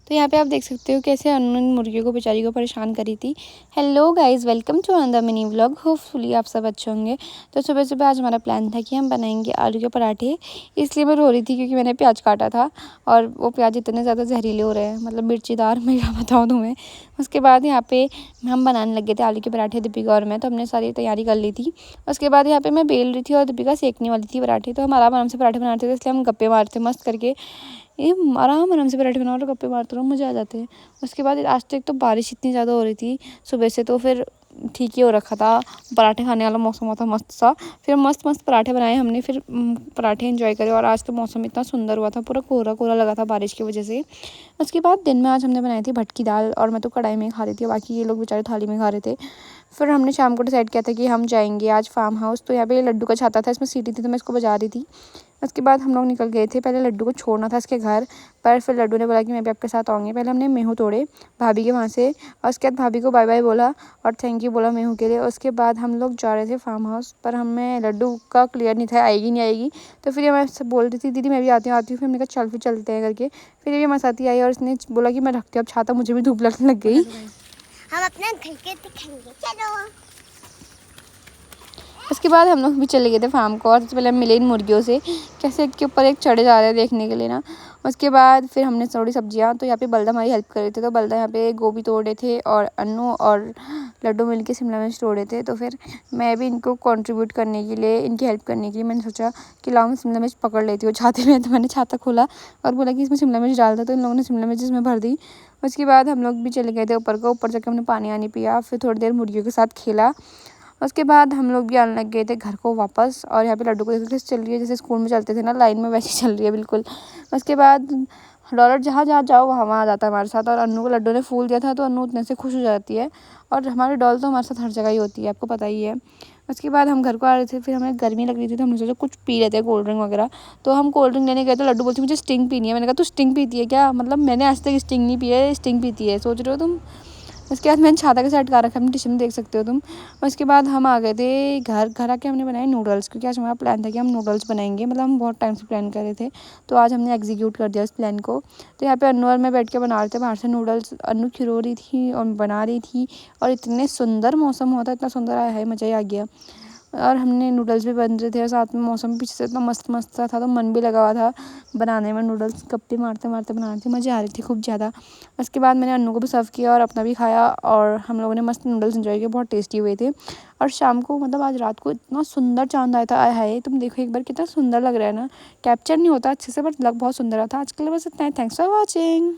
तो यहाँ पे आप देख सकते हो कैसे अननोन मुर्गियों को बेचारी को परेशान करी थी। Hello guys, welcome to another mini vlog. Hopefully आप सब अच्छे होंगे। तो सुबह सुबह आज हमारा प्लान था कि हम बनाएंगे आलू के पराठे। इसलिए मैं रो रही थी क्योंकि मैंने प्याज काटा था और वो प्याज इतने ज़्यादा जहरीले हो रहे हैं, मतलब मिर्चीदार, मैं क्या बताऊँ तुम्हें। उसके बाद यहाँ पे हम बनाने लगे थे आलू के पराठे, दीपिका और मैं। तो हमने सारी तैयारी कर ली थी। उसके बाद यहाँ पे मैं बेल रही थी और दीपिका सेकने वाली थी पराठे। तो हम आराम से पराठे बनाते थे, इसलिए हम गप्पे मारते मस्त करके। ये आराम से पराठे बनाओ और गप्पे मारते रहो, मज़े आ जाते हैं। उसके बाद आज तक तो बारिश इतनी ज़्यादा हो रही थी सुबह से, तो फिर ठीक ही हो रखा था। पराठे खाने वाला मौसम हुआ था मस्त सा। फिर मस्त मस्त पराठे बनाए हमने, फिर पराठे एंजॉय करे। और आज तो मौसम इतना सुंदर हुआ था, पूरा कोहरा कोहरा लगा था बारिश की वजह से। उसके बाद दिन में आज हमने बनाई थी भटकी दाल, और मैं तो कढ़ाई में खा रही थी, बाकी ये लोग बेचारे थाली में खा रहे थे। फिर हमने शाम को डिसाइड किया था कि हम जाएंगे आज फार्म हाउस। तो यहाँ पे लड्डू का छाता था, इसमें सीटी थी तो मैं इसको बजा रही थी। उसके बाद हम लोग निकल गए थे। पहले लड्डू को छोड़ना था इसके घर पर, फिर लड्डू ने बोला कि मैं भी आपके साथ आऊँगी। पहले हमने मेहू तोड़े भाभी के वहाँ से, और उसके बाद भाभी को बाय बाय बोला और थैंक यू बोला मेहू के लिए। उसके बाद हम लोग जा रहे थे फार्म हाउस पर। हमें लड्डू का क्लियर नहीं था आएगी नहीं आएगी। तो फिर मैं बोल रही थी दीदी मैं भी आती हूँ। फिर हमने कहा चल फिर चलते हैं करके। फिर ये हमारे साथ ही आई और इसने बोला कि मैं रखती हूँ अब छाता, मुझे भी धूप लगने लग गई। हम अपना घर के दिखाएंगे, चलो। उसके बाद हम लोग भी चले गए थे फार्म को, और सबसे पहले हम मिले इन मुर्गियों से कैसे एक के ऊपर एक चढ़े जा रहे हैं देखने के लिए ना। उसके बाद फिर हमने थोड़ी सब्जियां, तो यहाँ पे बल्दा हमारी हेल्प कर रहे थे। तो बल्दा यहाँ पे गोभी तोड़ रहे थे और अन्नू और लड्डू मिल के शिमला मिर्च तोड़ रहे थे। तो फिर मैं भी इनको कंट्रीब्यूट करने के लिए, इनकी हेल्प करने के लिए मैंने सोचा कि लाओ मैं शिमला मिर्च पकड़ लेती हूँ छाते में। तो मैंने छाता खोला और बोला कि इसमें शिमला मिर्च डाल दो, तो इन लोगों ने शिमला मिर्च इसमें भर दी। उसके बाद हम लोग भी चले गए थे ऊपर को। ऊपर जाकर हमने पानी आनी पिया, फिर थोड़ी देर मुर्गियों के साथ खेला। उसके बाद हम लोग भी आने लग गए थे घर को वापस। और यहाँ पे लड्डू को देखो कैसे चल रही है, जैसे स्कूल में चलते थे ना लाइन में, वैसे चल रही है बिल्कुल। उसके बाद डॉलर जहाँ जहाँ जाओ वहाँ वहाँ आ जाता है हमारे साथ। और अन्नू को लड्डू ने फूल दिया था तो अन्नू उतने से खुश हो जाती है। और हमारी डॉल तो हमारे साथ हर जगह ही होती है, आपको पता ही है। उसके बाद हम घर को आ रहे थे, फिर हमें गर्मी लग रही थी तो हमने सोचा कुछ पी लेते हैं, कोल्ड ड्रिंक वगैरह। तो हम कोल्ड ड्रिंक लेने गए तो लड्डू बोलती मुझे स्टिंग पीनी है। मैंने कहा तू स्टिंग पीती है क्या, मतलब मैंने आज तक स्टिंग नहीं पी है, स्टिंग पीती है, सोच रहे हो तुम। उसके बाद मैंने छाता के साइड का रखा, अपनी टिश्यू में देख सकते हो तुम। उसके बाद हम आ गए थे घर आके हमने बनाए नूडल्स, क्योंकि आज हमारा प्लान था कि हम नूडल्स बनाएंगे, मतलब हम बहुत टाइम से प्लान कर रहे थे। तो आज हमने एग्जीक्यूट कर दिया उस प्लान को। तो यहाँ पे अन्नू और मैं बैठ के बना रहे थे बाहर से नूडल्स। अन्नू खिरो रही थी और बना रही थी, और इतने सुंदर मौसम हुआ था, इतना सुंदर आया है, मज़ा ही आ गया। और हमने नूडल्स भी बन रहे थे और साथ में मौसम पीछे से इतना मस्त मस्त सा था, तो मन भी लगा हुआ था बनाने में। नूडल्स गप्पे मारते मारते बना रही थी, मज़ा आ रही थी खूब ज़्यादा। उसके बाद मैंने अन्नू को भी सर्व किया और अपना भी खाया, और हम लोगों ने मस्त नूडल्स एंजॉय किए, बहुत टेस्टी हुए थे। और शाम को, मतलब आज रात को इतना सुंदर चांद आया था, आया है तुम देखो एक बार कितना सुंदर लग रहा है ना। कैप्चर नहीं होता अच्छे से बट लग बहुत सुंदर आता था। आज के लिए बस इतना ही। Thanks for watching.